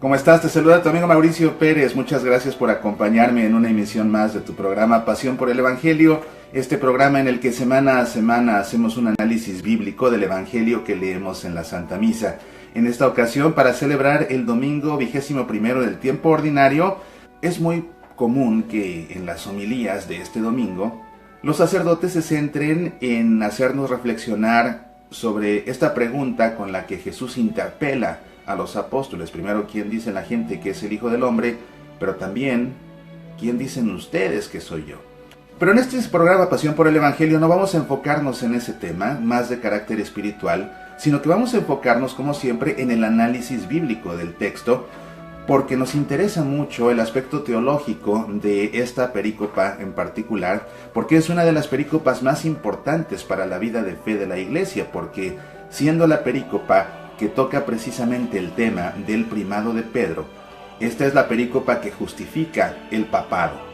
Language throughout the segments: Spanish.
¿Cómo estás? Te saluda tu amigo Mauricio Pérez. Muchas gracias por acompañarme en una emisión más de tu programa Pasión por el Evangelio. Este programa en el que semana a semana hacemos un análisis bíblico del Evangelio que leemos en la Santa Misa. En esta ocasión, para celebrar el domingo 21º del tiempo ordinario, es muy común que en las homilías de este domingo los sacerdotes se centren en hacernos reflexionar sobre esta pregunta con la que Jesús interpela a los apóstoles. Primero, ¿quién dice la gente que es el Hijo del Hombre? Pero también, ¿quién dicen ustedes que soy yo? Pero en este programa Pasión por el Evangelio no vamos a enfocarnos en ese tema, más de carácter espiritual, sino que vamos a enfocarnos, como siempre, en el análisis bíblico del texto, porque nos interesa mucho el aspecto teológico de esta perícopa en particular, porque es una de las perícopas más importantes para la vida de fe de la Iglesia, porque siendo la perícopa que toca precisamente el tema del primado de Pedro, esta es la perícopa que justifica el papado.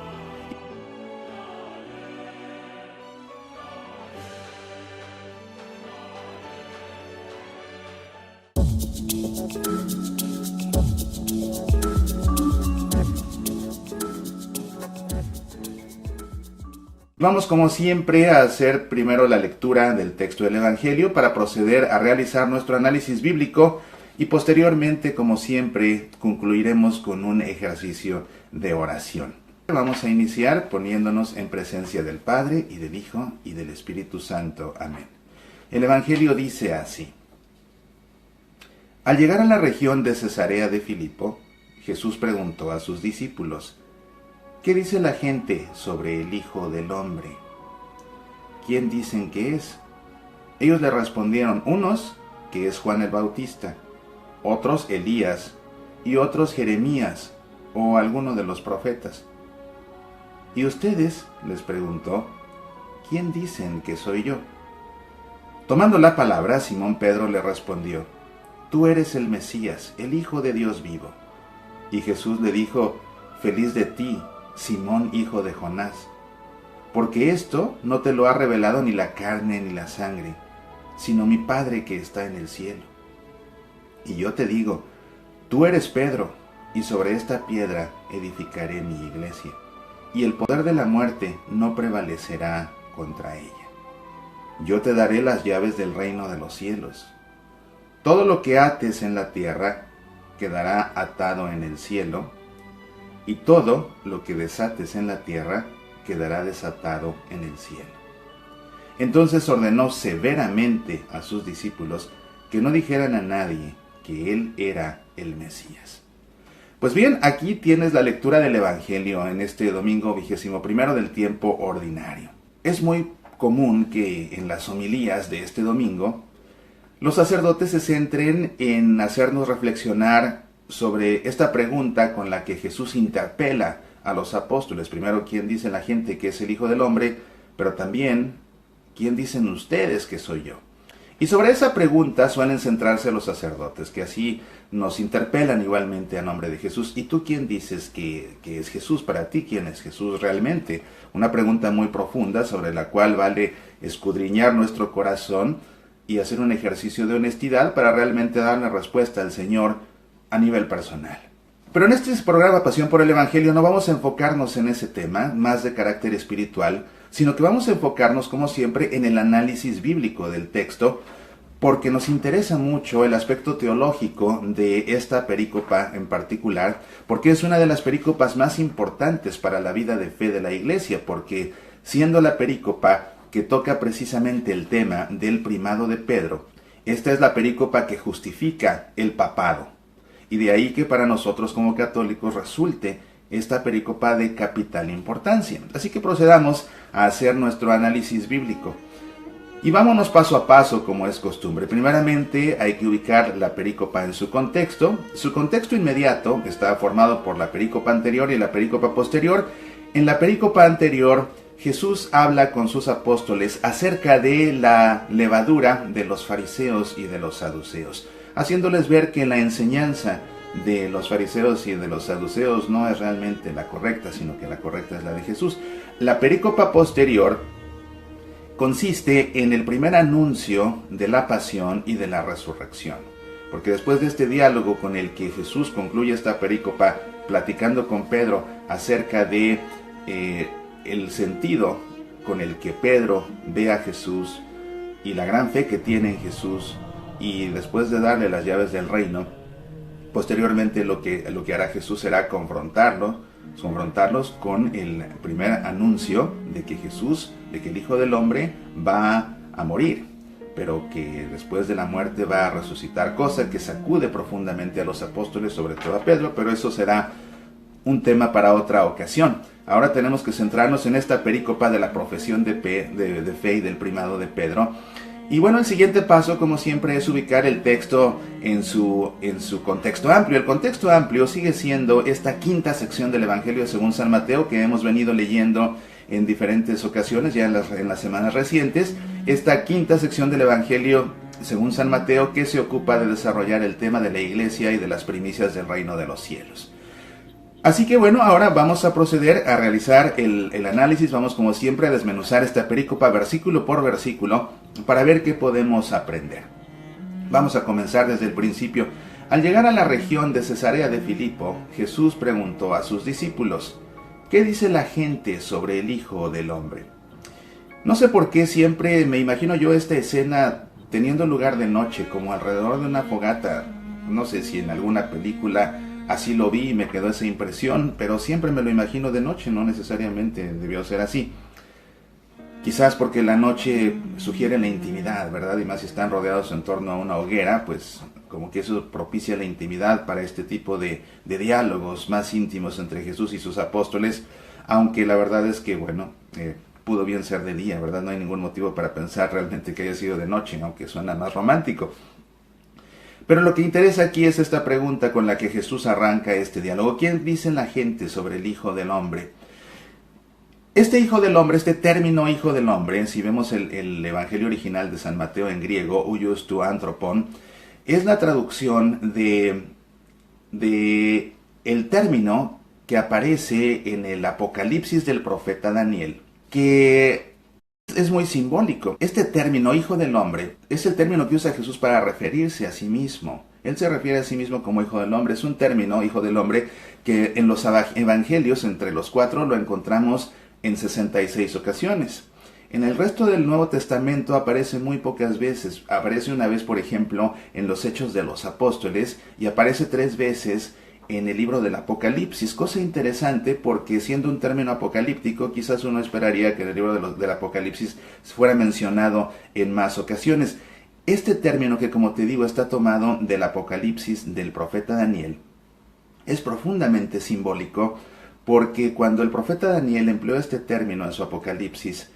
Vamos, como siempre, a hacer primero la lectura del texto del Evangelio para proceder a realizar nuestro análisis bíblico y posteriormente, como siempre, concluiremos con un ejercicio de oración. Vamos a iniciar poniéndonos en presencia del Padre y del Hijo y del Espíritu Santo. Amén. El Evangelio dice así: Al llegar a la región de Cesarea de Filipo, Jesús preguntó a sus discípulos: ¿Qué dice la gente sobre el Hijo del Hombre? ¿Quién dicen que es? Ellos le respondieron: unos que es Juan el Bautista, otros Elías, y otros Jeremías, o alguno de los profetas. ¿Y ustedes? Les preguntó, ¿quién dicen que soy yo? Tomando la palabra, Simón Pedro le respondió: Tú eres el Mesías, el Hijo de Dios vivo. Y Jesús le dijo: Feliz de ti, Simón, hijo de Jonás, porque esto no te lo ha revelado ni la carne ni la sangre, sino mi Padre que está en el cielo. Y yo te digo, tú eres Pedro, y sobre esta piedra edificaré mi iglesia, y el poder de la muerte no prevalecerá contra ella. Yo te daré las llaves del reino de los cielos. Todo lo que ates en la tierra quedará atado en el cielo, y todo lo que desates en la tierra quedará desatado en el cielo. Entonces ordenó severamente a sus discípulos que no dijeran a nadie que él era el Mesías. Pues bien, aquí tienes la lectura del Evangelio en este domingo 21º del tiempo ordinario. Es muy común que en las homilías de este domingo los sacerdotes se centren en hacernos reflexionar sobre esta pregunta con la que Jesús interpela a los apóstoles. Primero, ¿quién dice la gente que es el Hijo del Hombre? Pero también, ¿quién dicen ustedes que soy yo? Y sobre esa pregunta suelen centrarse los sacerdotes, que así nos interpelan igualmente a nombre de Jesús. ¿Y tú quién dices que es Jesús? Para ti, ¿quién es Jesús realmente? Una pregunta muy profunda sobre la cual vale escudriñar nuestro corazón y hacer un ejercicio de honestidad para realmente dar una respuesta al Señor a nivel personal. Pero en este programa Pasión por el Evangelio no vamos a enfocarnos en ese tema, más de carácter espiritual, sino que vamos a enfocarnos, como siempre, en el análisis bíblico del texto, porque nos interesa mucho el aspecto teológico de esta perícopa en particular, porque es una de las perícopas más importantes para la vida de fe de la Iglesia, porque siendo la perícopa que toca precisamente el tema del primado de Pedro, esta es la perícopa que justifica el papado. Y de ahí que para nosotros como católicos resulte esta perícopa de capital importancia. Así que procedamos a hacer nuestro análisis bíblico. Y vámonos paso a paso como es costumbre. Primeramente hay que ubicar la perícopa en su contexto. Su contexto inmediato está formado por la perícopa anterior y la perícopa posterior. En la perícopa anterior, Jesús habla con sus apóstoles acerca de la levadura de los fariseos y de los saduceos, haciéndoles ver que la enseñanza de los fariseos y de los saduceos no es realmente la correcta, sino que la correcta es la de Jesús. La perícopa posterior consiste en el primer anuncio de la pasión y de la resurrección. porque después de este diálogo con el que Jesús concluye esta perícopa, platicando con Pedro acerca de el sentido con el que Pedro ve a Jesús y la gran fe que tiene en Jesús, y después de darle las llaves del reino, posteriormente lo que hará Jesús será confrontarlos con el primer anuncio de que el Hijo del Hombre va a morir, pero que después de la muerte va a resucitar, cosa que sacude profundamente a los apóstoles, sobre todo a Pedro, pero eso será un tema para otra ocasión. Ahora tenemos que centrarnos en esta perícopa de la profesión de fe y del primado de Pedro. Y bueno, el siguiente paso, como siempre, es ubicar el texto en su contexto amplio. El contexto amplio sigue siendo esta quinta sección del Evangelio según San Mateo, que hemos venido leyendo en diferentes ocasiones, ya en las semanas recientes. Esta quinta sección del Evangelio según San Mateo, que se ocupa de desarrollar el tema de la iglesia y de las primicias del reino de los cielos. Así que bueno, ahora vamos a proceder a realizar el análisis. Vamos, como siempre, a desmenuzar esta perícopa versículo por versículo para ver qué podemos aprender. Vamos a comenzar desde el principio. Al llegar a la región de Cesarea de Filipo, Jesús preguntó a sus discípulos: ¿qué dice la gente sobre el Hijo del Hombre? No sé por qué siempre me imagino yo esta escena teniendo lugar de noche, como alrededor de una fogata. No sé si en alguna película así lo vi y me quedó esa impresión, pero siempre me lo imagino de noche, no necesariamente debió ser así. Quizás porque la noche sugiere la intimidad, ¿verdad? Y más si están rodeados en torno a una hoguera, pues como que eso propicia la intimidad para este tipo de diálogos más íntimos entre Jesús y sus apóstoles, aunque la verdad es que, bueno, pudo bien ser de día, ¿verdad? No hay ningún motivo para pensar realmente que haya sido de noche, aunque suena más romántico. Pero lo que interesa aquí es esta pregunta con la que Jesús arranca este diálogo. ¿Quién dice la gente sobre el Hijo del Hombre? Este Hijo del Hombre, este término Hijo del Hombre, si vemos el Evangelio original de San Mateo en griego, huios tu anthropon, es la traducción de el término que aparece en el Apocalipsis del profeta Daniel, que es muy simbólico. Este término, Hijo del Hombre, es el término que usa Jesús para referirse a sí mismo. Él se refiere a sí mismo como Hijo del Hombre. Es un término, Hijo del Hombre, que en los evangelios, entre los 4, lo encontramos en 66 ocasiones. En el resto del Nuevo Testamento aparece muy pocas veces. Aparece una vez, por ejemplo, en los Hechos de los Apóstoles, y aparece 3 veces en el libro del Apocalipsis, cosa interesante porque, siendo un término apocalíptico, quizás uno esperaría que el libro del Apocalipsis fuera mencionado en más ocasiones. Este término, que como te digo está tomado del Apocalipsis del profeta Daniel, es profundamente simbólico, porque cuando el profeta Daniel empleó este término en su Apocalipsis,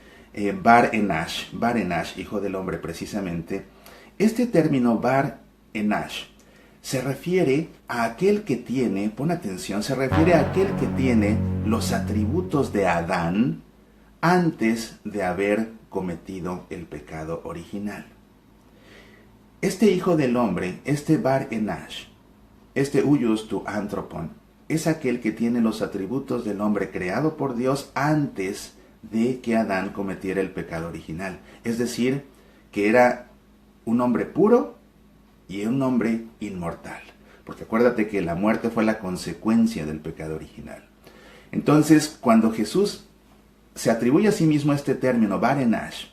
Bar Enash, Hijo del Hombre precisamente, este término Bar Enash se refiere a aquel que tiene, pon atención, se refiere a aquel que tiene los atributos de Adán antes de haber cometido el pecado original. Este Hijo del Hombre, este Bar Enash, este huios tu anthropon, es aquel que tiene los atributos del hombre creado por Dios antes de que Adán cometiera el pecado original. Es decir, que era un hombre puro y un hombre inmortal. Porque acuérdate que la muerte fue la consecuencia del pecado original. Entonces, cuando Jesús se atribuye a sí mismo este término, Bar Enash,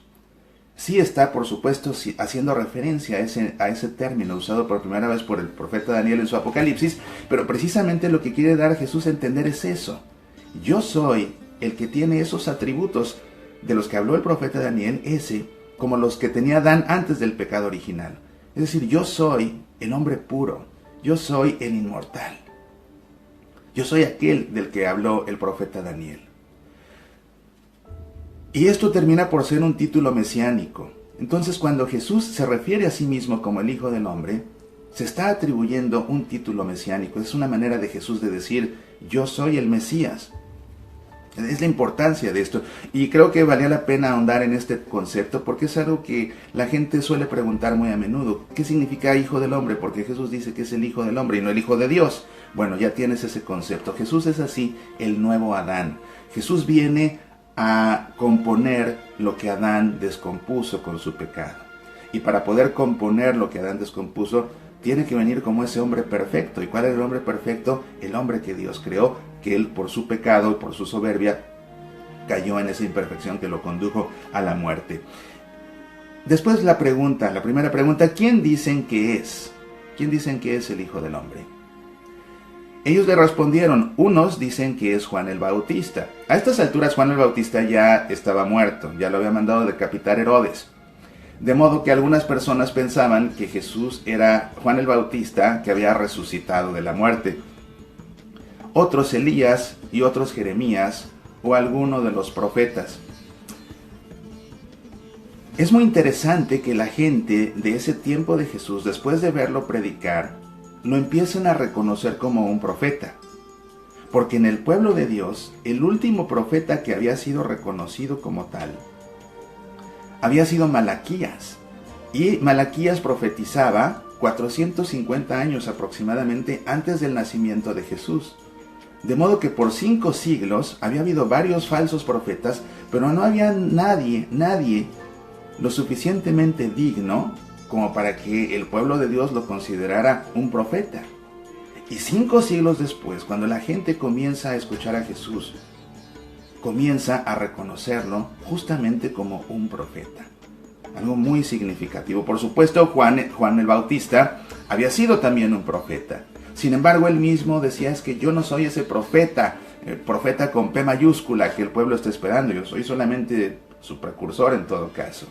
sí está, por supuesto, haciendo referencia a ese término usado por primera vez por el profeta Daniel en su Apocalipsis, pero precisamente lo que quiere dar Jesús a entender es eso. Yo soy el que tiene esos atributos de los que habló el profeta Daniel, como los que tenía Adán antes del pecado original. Es decir, yo soy el hombre puro, yo soy el inmortal. Yo soy aquel del que habló el profeta Daniel. Y esto termina por ser un título mesiánico. Entonces, cuando Jesús se refiere a sí mismo como el Hijo del Hombre, se está atribuyendo un título mesiánico. Es una manera de Jesús de decir, yo soy el Mesías. Es la importancia de esto. Y creo que valía la pena ahondar en este concepto, porque es algo que la gente suele preguntar muy a menudo. ¿Qué significa Hijo del Hombre? Porque Jesús dice que es el Hijo del Hombre y no el Hijo de Dios. Bueno, ya tienes ese concepto. Jesús es así, el nuevo Adán. Jesús viene a componer lo que Adán descompuso con su pecado. Y para poder componer lo que Adán descompuso, tiene que venir como ese hombre perfecto. ¿Y cuál es el hombre perfecto? El hombre que Dios creó, que él por su pecado y por su soberbia cayó en esa imperfección que lo condujo a la muerte. Después la primera pregunta, ¿quién dicen que es? ¿Quién dicen que es el Hijo del Hombre? Ellos le respondieron, unos dicen que es Juan el Bautista. A estas alturas Juan el Bautista ya estaba muerto, ya lo había mandado decapitar Herodes. De modo que algunas personas pensaban que Jesús era Juan el Bautista que había resucitado de la muerte. Otros Elías y otros Jeremías o alguno de los profetas. Es muy interesante que la gente de ese tiempo de Jesús, después de verlo predicar, lo empiecen a reconocer como un profeta. Porque en el pueblo de Dios, el último profeta que había sido reconocido como tal, había sido Malaquías. Y Malaquías profetizaba 450 años aproximadamente antes del nacimiento de Jesús. De modo que por 5 siglos había habido varios falsos profetas, pero no había nadie lo suficientemente digno como para que el pueblo de Dios lo considerara un profeta. Y 5 siglos después, cuando la gente comienza a escuchar a Jesús, comienza a reconocerlo justamente como un profeta. Algo muy significativo. Por supuesto, Juan el Bautista había sido también un profeta. Sin embargo, él mismo decía, es que yo no soy ese profeta, profeta con P mayúscula que el pueblo está esperando. Yo soy solamente su precursor en todo caso.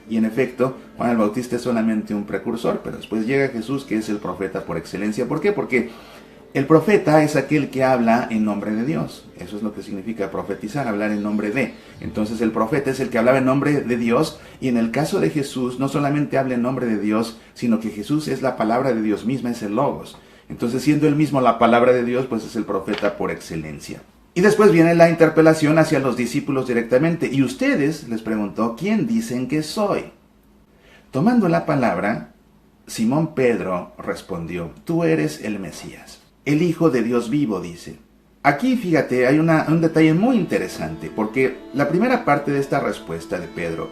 Y en efecto, Juan el Bautista es solamente un precursor, pero después llega Jesús, que es el profeta por excelencia. ¿Por qué? Porque el profeta es aquel que habla en nombre de Dios. Eso es lo que significa profetizar, hablar en nombre de. Entonces el profeta es el que hablaba en nombre de Dios, y en el caso de Jesús no solamente habla en nombre de Dios, sino que Jesús es la palabra de Dios misma, es el Logos. Entonces, siendo él mismo la palabra de Dios, pues es el profeta por excelencia. Y después viene la interpelación hacia los discípulos directamente. Y ustedes, les preguntó, ¿quién dicen que soy? Tomando la palabra, Simón Pedro respondió, tú eres el Mesías, el Hijo de Dios vivo, dice. Aquí, fíjate, hay un detalle muy interesante, porque la primera parte de esta respuesta de Pedro,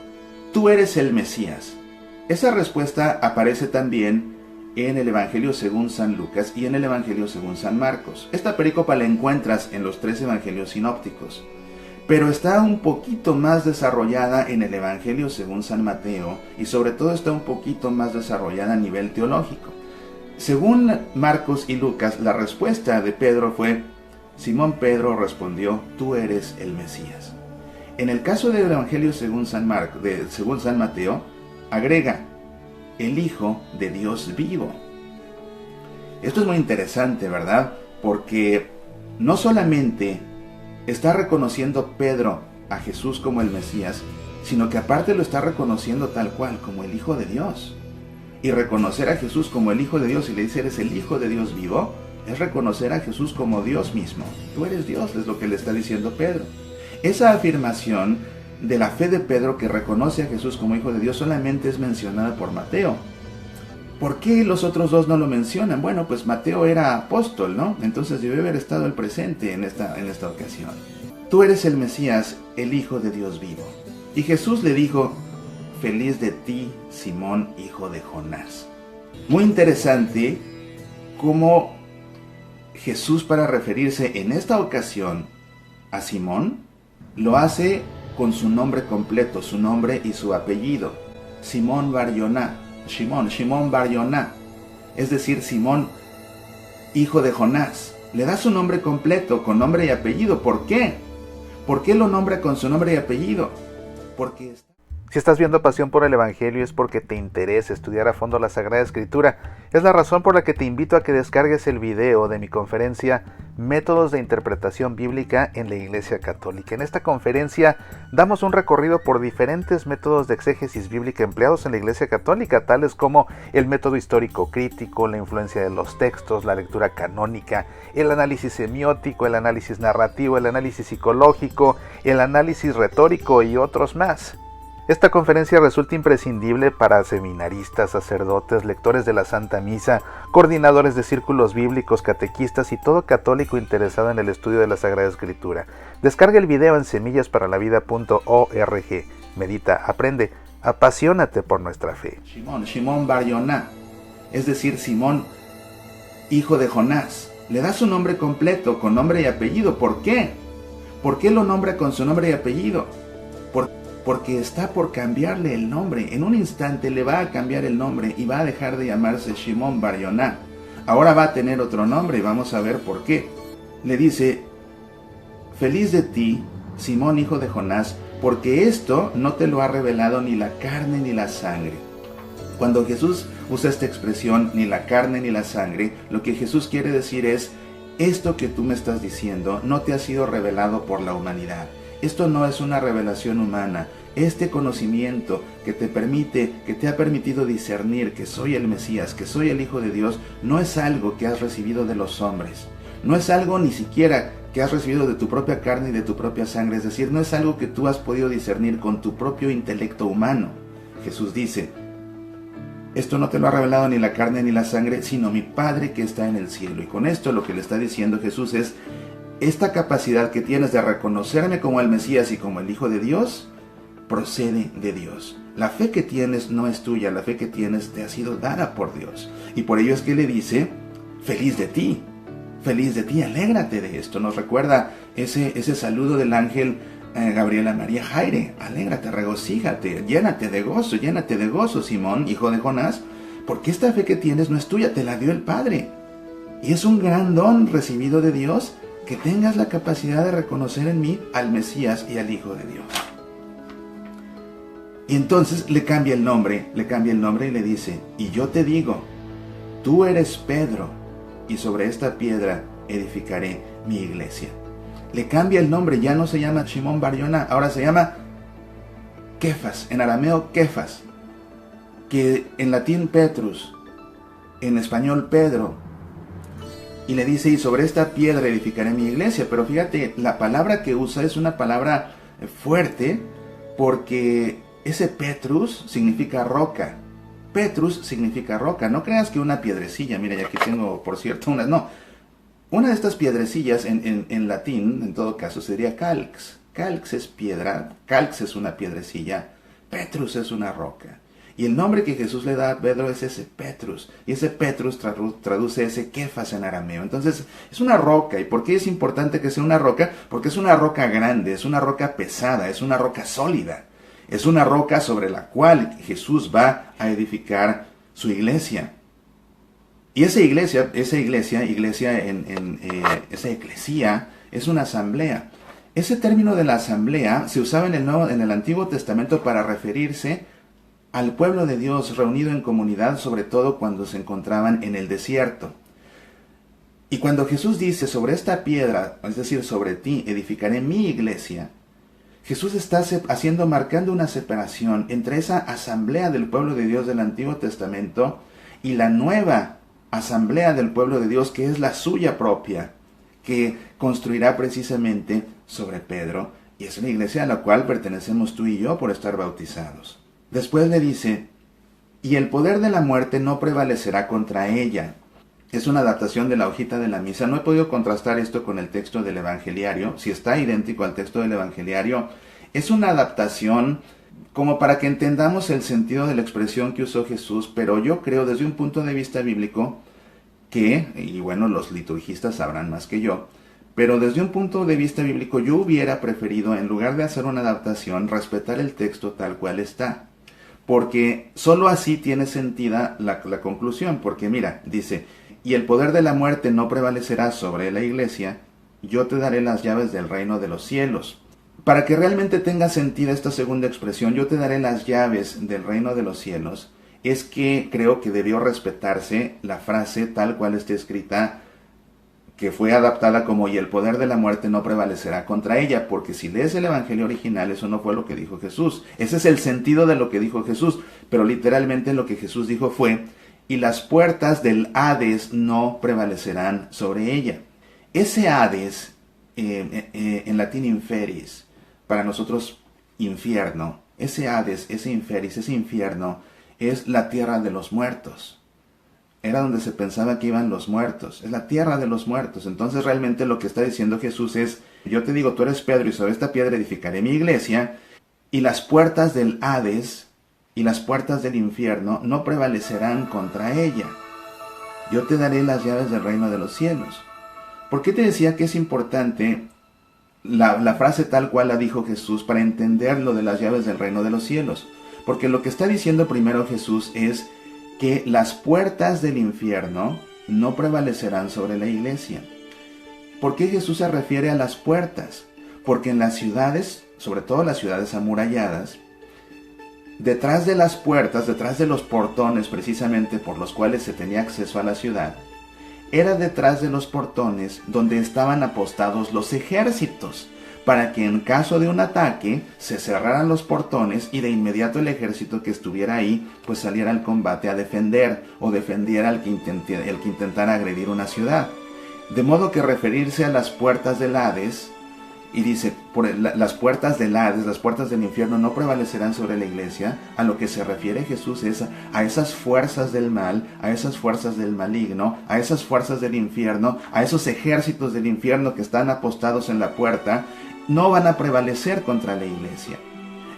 tú eres el Mesías, esa respuesta aparece también en el Evangelio según San Lucas y en el Evangelio según San Marcos. Esta perícopa la encuentras en los 3 evangelios sinópticos, pero está un poquito más desarrollada en el Evangelio según San Mateo y sobre todo está un poquito más desarrollada a nivel teológico. Según Marcos y Lucas, la respuesta de Pedro fue, Simón Pedro respondió, tú eres el Mesías. En el caso del Evangelio según San Mateo, agrega, el Hijo de Dios vivo. Esto es muy interesante, ¿verdad? Porque no solamente está reconociendo Pedro a Jesús como el Mesías, sino que aparte lo está reconociendo tal cual, como el Hijo de Dios. Y reconocer a Jesús como el Hijo de Dios, y le dice, eres el Hijo de Dios vivo, es reconocer a Jesús como Dios mismo. Tú eres Dios, es lo que le está diciendo Pedro. Esa afirmación de la fe de Pedro, que reconoce a Jesús como Hijo de Dios, solamente es mencionada por Mateo. ¿Por qué los otros dos no lo mencionan? Bueno, pues Mateo era apóstol, ¿no? Entonces debe haber estado el presente en esta ocasión. Tú eres el Mesías, el Hijo de Dios vivo. Y Jesús le dijo, feliz de ti, Simón, hijo de Jonás. Muy interesante cómo Jesús, para referirse en esta ocasión a Simón, lo hace con su nombre completo, su nombre y su apellido. Simón Bar Yoná, Shimón Bar Yoná, es decir, Simón, hijo de Jonás. Le da su nombre completo, con nombre y apellido. ¿Por qué? ¿Por qué lo nombra con su nombre y apellido? Porque si estás viendo Pasión por el Evangelio es porque te interesa estudiar a fondo la Sagrada Escritura. Es la razón por la que te invito a que descargues el video de mi conferencia Métodos de Interpretación Bíblica en la Iglesia Católica. En esta conferencia damos un recorrido por diferentes métodos de exégesis bíblica empleados en la Iglesia Católica, tales como el método histórico crítico, la influencia de los textos, la lectura canónica, el análisis semiótico, el análisis narrativo, el análisis psicológico, el análisis retórico y otros más. Esta conferencia resulta imprescindible para seminaristas, sacerdotes, lectores de la Santa Misa, coordinadores de círculos bíblicos, catequistas y todo católico interesado en el estudio de la Sagrada Escritura. Descarga el video en semillasparalavida.org. Medita, aprende, apasionate por nuestra fe. Shimón Bar Yoná. es decir, Simón, hijo de Jonás. Le da su nombre completo, con nombre y apellido. ¿Por qué? ¿Por qué lo nombra con su nombre y apellido? Porque está por cambiarle el nombre. En un instante le va a cambiar el nombre y va a dejar de llamarse Shimon Bar Yoná. Ahora va a tener otro nombre y vamos a ver por qué. Le dice: feliz de ti, Simón, hijo de Jonás, porque esto no te lo ha revelado ni la carne ni la sangre. Cuando Jesús usa esta expresión, ni la carne ni la sangre, lo que Jesús quiere decir es: esto que tú me estás diciendo no te ha sido revelado por la humanidad. Esto no es una revelación humana. Este conocimiento que te ha permitido discernir que soy el Mesías, que soy el Hijo de Dios, no es algo que has recibido de los hombres. No es algo ni siquiera que has recibido de tu propia carne y de tu propia sangre. Es decir, no es algo que tú has podido discernir con tu propio intelecto humano. Jesús dice: esto no te lo ha revelado ni la carne ni la sangre, sino mi Padre que está en el cielo. Y con esto lo que le está diciendo Jesús es: esta capacidad que tienes de reconocerme como el Mesías y como el Hijo de Dios, procede de Dios. La fe que tienes no es tuya, la fe que tienes te ha sido dada por Dios. Y por ello es que le dice: feliz de ti, alégrate de esto. Nos recuerda ese saludo del ángel Gabriel a María: Jaire, alégrate, regocíjate, llénate de gozo, Simón, hijo de Jonás, porque esta fe que tienes no es tuya, te la dio el Padre. Y es un gran don recibido de Dios que tengas la capacidad de reconocer en mí al Mesías y al Hijo de Dios. Y entonces le cambia el nombre y le dice: y yo te digo, tú eres Pedro, y sobre esta piedra edificaré mi iglesia. Le cambia el nombre, ya no se llama Shimon Bar Yoná, ahora se llama Kefas, en arameo Kefas, que en latín Petrus, en español Pedro. Y le dice: y sobre esta piedra edificaré mi iglesia. Pero fíjate, la palabra que usa es una palabra fuerte, porque ese Petrus significa roca. Petrus significa roca. No creas que una piedrecilla, mira, y aquí tengo, por cierto, una de estas piedrecillas en latín, en todo caso, sería calx. Calx es piedra, calx es una piedrecilla, Petrus es una roca. Y el nombre que Jesús le da a Pedro es ese Petrus. Y ese Petrus traduce ese Kefas en arameo. Entonces, es una roca. ¿Y por qué es importante que sea una roca? Porque es una roca grande, es una roca pesada, es una roca sólida. Es una roca sobre la cual Jesús va a edificar su iglesia. Y esa ecclesia es una asamblea. Ese término de la asamblea se usaba en el Antiguo Testamento para referirse al pueblo de Dios reunido en comunidad, sobre todo cuando se encontraban en el desierto. Y cuando Jesús dice: sobre esta piedra, es decir, sobre ti, edificaré mi iglesia, Jesús está marcando una separación entre esa asamblea del pueblo de Dios del Antiguo Testamento y la nueva asamblea del pueblo de Dios, que es la suya propia, que construirá precisamente sobre Pedro, y es una iglesia a la cual pertenecemos tú y yo por estar bautizados. Después le dice: y el poder de la muerte no prevalecerá contra ella. Es una adaptación de la hojita de la misa. No he podido contrastar esto con el texto del Evangeliario, si está idéntico al texto del Evangeliario. Es una adaptación como para que entendamos el sentido de la expresión que usó Jesús, pero yo creo desde un punto de vista bíblico que, y bueno, los liturgistas sabrán más que yo, pero desde un punto de vista bíblico yo hubiera preferido, en lugar de hacer una adaptación, respetar el texto tal cual está. Porque sólo así tiene sentido la conclusión, porque mira, dice: y el poder de la muerte no prevalecerá sobre la iglesia, yo te daré las llaves del reino de los cielos. Para que realmente tenga sentido esta segunda expresión, yo te daré las llaves del reino de los cielos, es que creo que debió respetarse la frase tal cual está escrita, que fue adaptada como: y el poder de la muerte no prevalecerá contra ella, porque si lees el Evangelio original, eso no fue lo que dijo Jesús. Ese es el sentido de lo que dijo Jesús, pero literalmente lo que Jesús dijo fue: y las puertas del Hades no prevalecerán sobre ella. Ese Hades, en latín inferis, para nosotros infierno, ese Hades, ese inferis, ese infierno, es la tierra de los muertos. Era donde se pensaba que iban los muertos. Es la tierra de los muertos. Entonces realmente lo que está diciendo Jesús es: yo te digo, tú eres Pedro, y sobre esta piedra edificaré mi iglesia, y las puertas del Hades y las puertas del infierno no prevalecerán contra ella. yo te daré las llaves del reino de los cielos. ¿Por qué te decía que es importante la frase tal cual la dijo Jesús para entender lo de las llaves del reino de los cielos? Porque lo que está diciendo primero Jesús es que las puertas del infierno no prevalecerán sobre la iglesia. ¿Por qué Jesús se refiere a las puertas? Porque en las ciudades, sobre todo las ciudades amuralladas, detrás de las puertas, detrás de los portones precisamente por los cuales se tenía acceso a la ciudad, era detrás de los portones donde estaban apostados los ejércitos, para que en caso de un ataque se cerraran los portones y de inmediato el ejército que estuviera ahí pues saliera al combate a defender o defendiera al que intentara agredir una ciudad. De modo que referirse a las puertas del Hades, y dice, las puertas del Hades, las puertas del infierno no prevalecerán sobre la iglesia, a lo que se refiere Jesús es a esas fuerzas del mal, a esas fuerzas del maligno, a esas fuerzas del infierno, a esos ejércitos del infierno que están apostados en la puerta, no van a prevalecer contra la iglesia.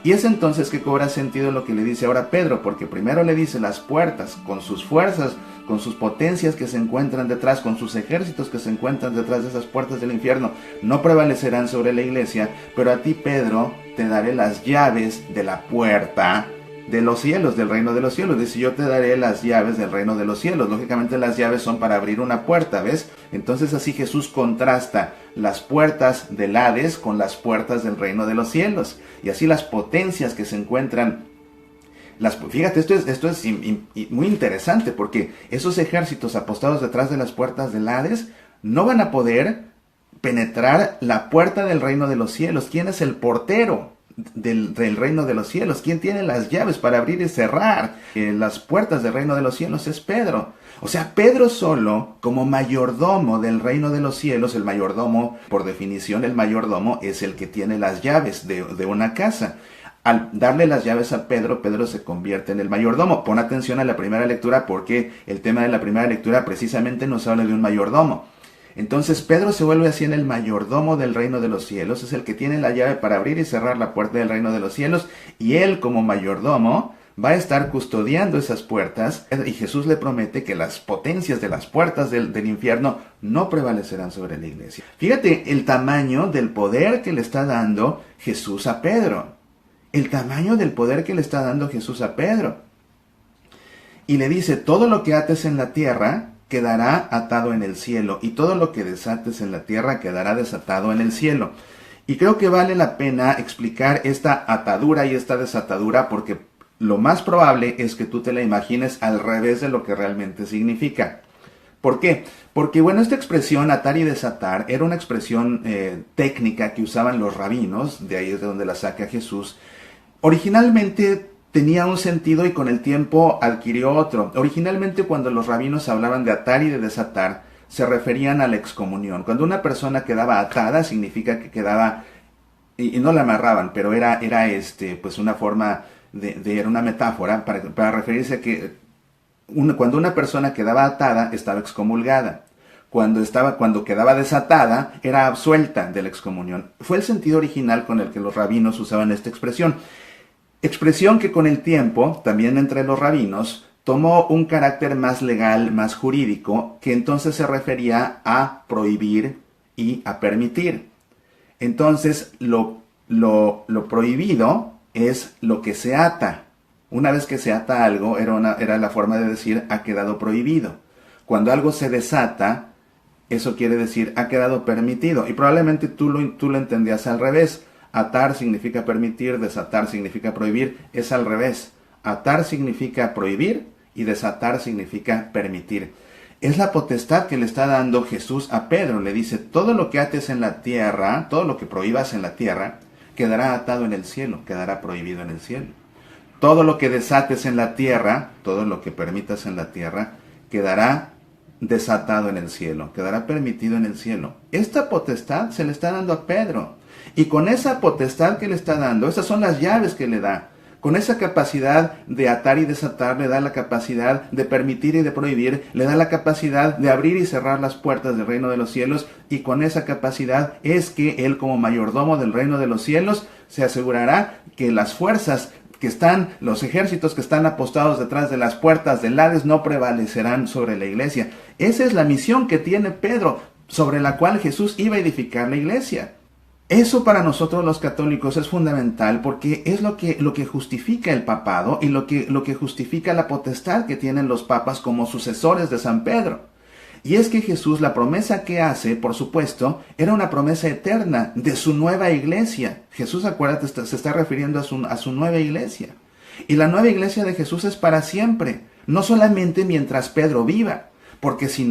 Y es entonces que cobra sentido lo que le dice ahora Pedro, porque primero le dice las puertas con sus fuerzas, con sus potencias que se encuentran detrás, con sus ejércitos que se encuentran detrás de esas puertas del infierno, no prevalecerán sobre la iglesia, pero a ti, Pedro, te daré las llaves de la puerta de los cielos, del reino de los cielos. Dice, yo te daré las llaves del reino de los cielos. Lógicamente las llaves son para abrir una puerta, ¿ves? Entonces así Jesús contrasta las puertas del Hades con las puertas del reino de los cielos. Y así las potencias que se encuentran. Fíjate, esto es muy interesante, porque esos ejércitos apostados detrás de las puertas del Hades no van a poder penetrar la puerta del reino de los cielos. ¿Quién es el portero del reino de los cielos? ¿Quién tiene las llaves para abrir y cerrar las puertas del reino de los cielos? Es Pedro. O sea, Pedro solo, como mayordomo del reino de los cielos, el mayordomo, por definición, el mayordomo es el que tiene las llaves de una casa. Al darle las llaves a Pedro, Pedro se convierte en el mayordomo. Pon atención a la primera lectura, porque el tema de la primera lectura precisamente nos habla de un mayordomo. Entonces Pedro se vuelve así en el mayordomo del reino de los cielos, es el que tiene la llave para abrir y cerrar la puerta del reino de los cielos, y él como mayordomo va a estar custodiando esas puertas, y Jesús le promete que las potencias de las puertas del infierno no prevalecerán sobre la iglesia. Fíjate el tamaño del poder que le está dando Jesús a Pedro. El tamaño del poder que le está dando Jesús a Pedro. Y le dice, todo lo que ates en la tierra quedará atado en el cielo, y todo lo que desates en la tierra quedará desatado en el cielo. Y creo que vale la pena explicar esta atadura y esta desatadura, porque lo más probable es que tú te la imagines al revés de lo que realmente significa. ¿Por qué? Porque, bueno, esta expresión atar y desatar era una expresión técnica que usaban los rabinos, de ahí es de donde la saca Jesús. Originalmente tenía un sentido y con el tiempo adquirió otro. Originalmente, cuando los rabinos hablaban de atar y de desatar, se referían a la excomunión. Cuando una persona quedaba atada, significa que quedaba, y no la amarraban, pero era pues una forma era una metáfora para referirse a que cuando una persona quedaba atada, estaba excomulgada. Cuando quedaba desatada, era absuelta de la excomunión. Fue el sentido original con el que los rabinos usaban esta expresión. Expresión que con el tiempo, también entre los rabinos, tomó un carácter más legal, más jurídico, que entonces se refería a prohibir y a permitir. Entonces, lo prohibido es lo que se ata. Una vez que se ata algo, era la forma de decir ha quedado prohibido. Cuando algo se desata, eso quiere decir ha quedado permitido. Y probablemente tú lo entendías al revés. Atar significa permitir, desatar significa prohibir. Es al revés. Atar significa prohibir y desatar significa permitir. Es la potestad que le está dando Jesús a Pedro. Le dice, todo lo que ates en la tierra, todo lo que prohíbas en la tierra, quedará atado en el cielo, quedará prohibido en el cielo. Todo lo que desates en la tierra, todo lo que permitas en la tierra, quedará desatado en el cielo, quedará permitido en el cielo. Esta potestad se le está dando a Pedro. Y con esa potestad que le está dando, esas son las llaves que le da. Con esa capacidad de atar y desatar, le da la capacidad de permitir y de prohibir, le da la capacidad de abrir y cerrar las puertas del reino de los cielos, y con esa capacidad es que él, como mayordomo del reino de los cielos, se asegurará que las fuerzas los ejércitos que están apostados detrás de las puertas del Hades no prevalecerán sobre la iglesia. Esa es la misión que tiene Pedro, sobre la cual Jesús iba a edificar la iglesia. Eso para nosotros los católicos es fundamental porque es lo que justifica el papado y lo que justifica la potestad que tienen los papas como sucesores de San Pedro. Y es que Jesús, la promesa que hace, por supuesto, era una promesa eterna de su nueva iglesia. Jesús, acuérdate, se está refiriendo a su nueva iglesia. Y la nueva iglesia de Jesús es para siempre, no solamente mientras Pedro viva. Porque si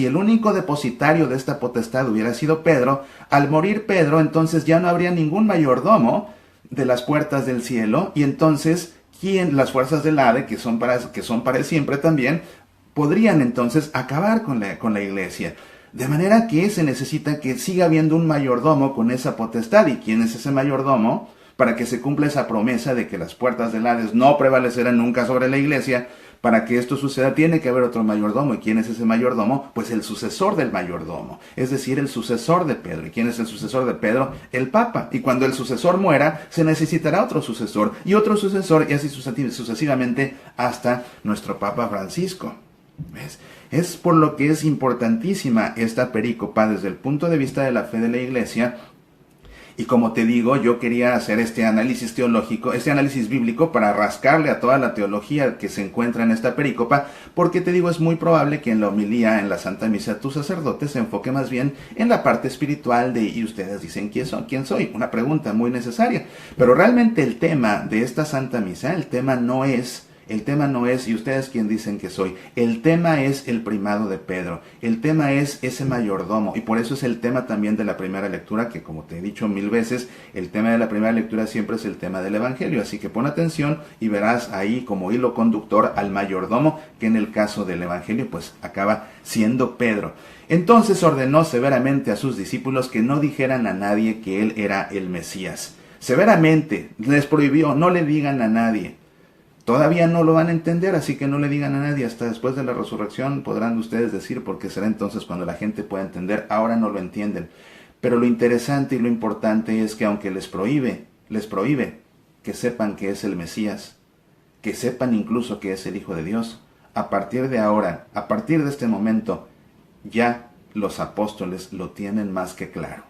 el único depositario de esta potestad hubiera sido Pedro, al morir Pedro, entonces ya no habría ningún mayordomo de las puertas del cielo, y entonces, las fuerzas del Hades, que son para siempre también, podrían entonces acabar con la iglesia. De manera que se necesita que siga habiendo un mayordomo con esa potestad. ¿Y quién es ese mayordomo? Para que se cumpla esa promesa de que las puertas del Hades no prevalecerán nunca sobre la iglesia. Para que esto suceda tiene que haber otro mayordomo. ¿Y quién es ese mayordomo? Pues el sucesor del mayordomo, es decir, el sucesor de Pedro. ¿Y quién es el sucesor de Pedro? El Papa. Y cuando el sucesor muera, se necesitará otro sucesor y otro sucesor, y así sucesivamente hasta nuestro Papa Francisco. ¿Ves? Es por lo que es importantísima esta perícopa desde el punto de vista de la fe de la iglesia. Y como te digo, yo quería hacer este análisis teológico, este análisis bíblico para rascarle a toda la teología que se encuentra en esta perícopa, porque te digo, es muy probable que en la homilía, en la Santa Misa, tu sacerdote se enfoque más bien en la parte espiritual de, y ustedes dicen, ¿quién soy? Una pregunta muy necesaria. Pero realmente el tema de esta Santa Misa, el tema no es, ¿y ustedes quién dicen que soy? El tema es el primado de Pedro. El tema es ese mayordomo. Y por eso es el tema también de la primera lectura, que como te he dicho 1000 veces, el tema de la primera lectura siempre es el tema del Evangelio. Así que pon atención y verás ahí como hilo conductor al mayordomo, que en el caso del Evangelio pues acaba siendo Pedro. Entonces ordenó severamente a sus discípulos que no dijeran a nadie que él era el Mesías. Severamente les prohibió, no le digan a nadie. Todavía no lo van a entender, así que no le digan a nadie. Hasta después de la resurrección podrán ustedes decir, porque será entonces cuando la gente pueda entender. Ahora no lo entienden. Pero lo interesante y lo importante es que aunque les prohíbe que sepan que es el Mesías, que sepan incluso que es el Hijo de Dios, a partir de ahora, a partir de este momento, ya los apóstoles lo tienen más que claro.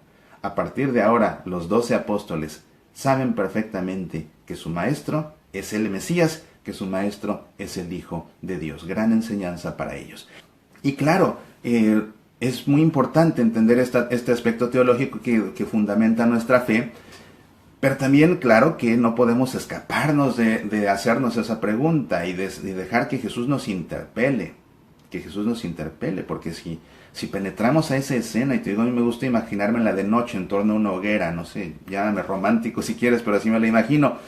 A partir de ahora, los 12 apóstoles saben perfectamente que su maestro es el Mesías, que su maestro es el Hijo de Dios. Gran enseñanza para ellos. Y claro, es muy importante entender este aspecto teológico que fundamenta nuestra fe, pero también, claro, que no podemos escaparnos de hacernos esa pregunta y de dejar que Jesús nos interpele. Porque si penetramos a esa escena, y te digo, a mí me gusta imaginármela de noche en torno a una hoguera, no sé, llámame romántico si quieres, pero así me la imagino.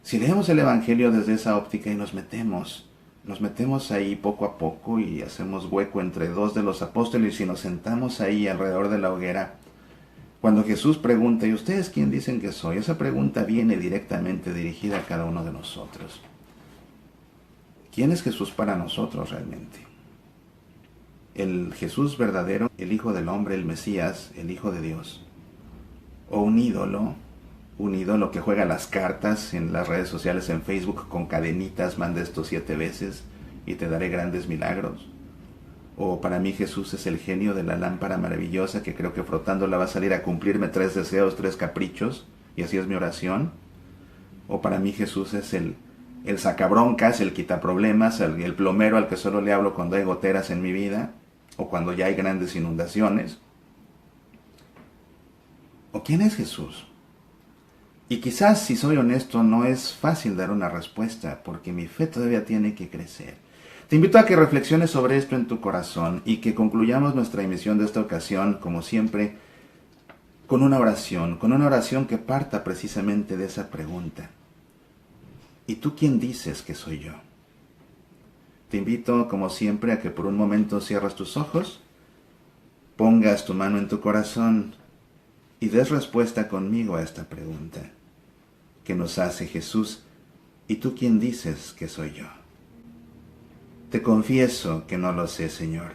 Si leemos el Evangelio desde esa óptica y nos metemos ahí poco a poco y hacemos hueco entre dos de los apóstoles y nos sentamos ahí alrededor de la hoguera, cuando Jesús pregunta, ¿y ustedes quién dicen que soy? Esa pregunta viene directamente dirigida a cada uno de nosotros. ¿Quién es Jesús para nosotros realmente? ¿El Jesús verdadero, el Hijo del Hombre, el Mesías, el Hijo de Dios? ¿O un ídolo que juega las cartas en las redes sociales, en Facebook, con cadenitas, manda esto 7 veces y te daré grandes milagros? O para mí Jesús es el genio de la lámpara maravillosa que creo que frotándola va a salir a cumplirme 3 deseos, 3 caprichos, y así es mi oración. O para mí Jesús es el sacabroncas, el quitaproblemas, el plomero al que solo le hablo cuando hay goteras en mi vida o cuando ya hay grandes inundaciones. ¿O quién es Jesús? Y quizás, si soy honesto, no es fácil dar una respuesta, porque mi fe todavía tiene que crecer. Te invito a que reflexiones sobre esto en tu corazón y que concluyamos nuestra emisión de esta ocasión, como siempre, con una oración que parta precisamente de esa pregunta. ¿Y tú quién dices que soy yo? Te invito, como siempre, a que por un momento cierres tus ojos, pongas tu mano en tu corazón y des respuesta conmigo a esta pregunta que nos hace Jesús. ¿Y tú quién dices que soy yo? Te confieso que no lo sé, Señor.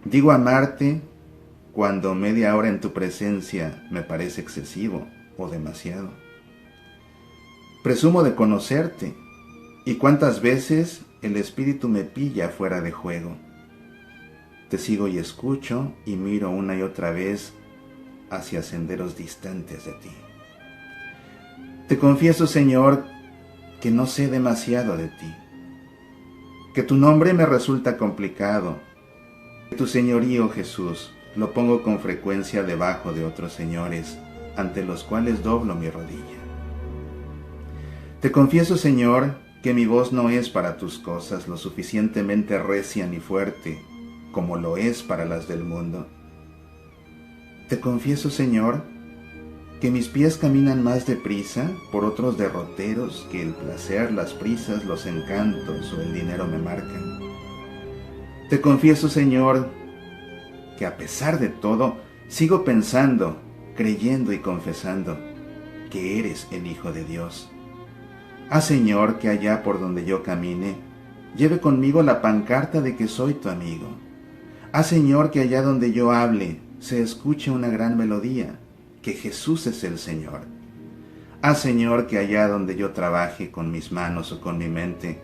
Digo amarte cuando media hora en tu presencia me parece excesivo o demasiado. Presumo de conocerte, y cuántas veces el espíritu me pilla fuera de juego. Te sigo y escucho y miro una y otra vez hacia senderos distantes de ti. Te confieso, Señor, que no sé demasiado de ti, que tu nombre me resulta complicado, que tu señorío, Jesús, lo pongo con frecuencia debajo de otros señores, ante los cuales doblo mi rodilla. Te confieso, Señor, que mi voz no es para tus cosas lo suficientemente recia ni fuerte, como lo es para las del mundo. Te confieso, Señor, que mis pies caminan más deprisa por otros derroteros que el placer, las prisas, los encantos o el dinero me marcan. Te confieso, Señor, que a pesar de todo, sigo pensando, creyendo y confesando que eres el Hijo de Dios. Haz, Señor, que allá por donde yo camine, lleve conmigo la pancarta de que soy tu amigo. Haz, Señor, que allá donde yo hable, se escuche una gran melodía, que Jesús es el Señor. Haz, Señor, que allá donde yo trabaje con mis manos o con mi mente,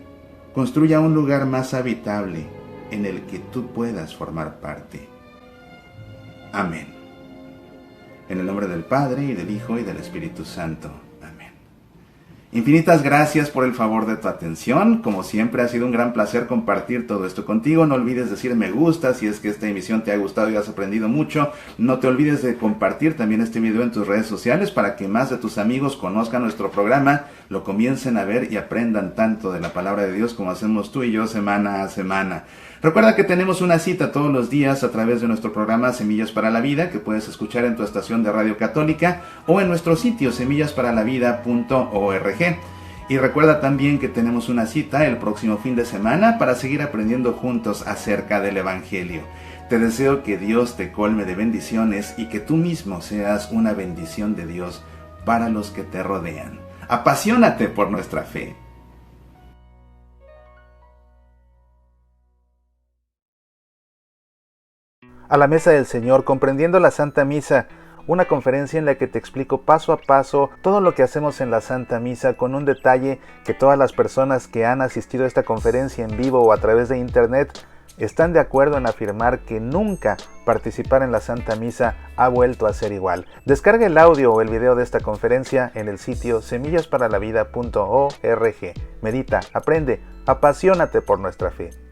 construya un lugar más habitable en el que tú puedas formar parte. Amén. En el nombre del Padre, y del Hijo, y del Espíritu Santo. Amén. Infinitas gracias por el favor de tu atención. Como siempre, ha sido un gran placer compartir todo esto contigo. No olvides decir me gusta si es que esta emisión te ha gustado y has aprendido mucho. No te olvides de compartir también este video en tus redes sociales para que más de tus amigos conozcan nuestro programa, lo comiencen a ver y aprendan tanto de la palabra de Dios como hacemos tú y yo semana a semana. Recuerda que tenemos una cita todos los días a través de nuestro programa Semillas para la Vida, que puedes escuchar en tu estación de radio católica o en nuestro sitio semillasparalavida.org. Y recuerda también que tenemos una cita el próximo fin de semana para seguir aprendiendo juntos acerca del Evangelio. Te deseo que Dios te colme de bendiciones y que tú mismo seas una bendición de Dios para los que te rodean. Apasionate por nuestra fe. A la Mesa del Señor, comprendiendo la Santa Misa, una conferencia en la que te explico paso a paso todo lo que hacemos en la Santa Misa, con un detalle que todas las personas que han asistido a esta conferencia en vivo o a través de internet están de acuerdo en afirmar que nunca participar en la Santa Misa ha vuelto a ser igual. Descarga el audio o el video de esta conferencia en el sitio semillasparalavida.org. Medita, aprende, apasionate por nuestra fe.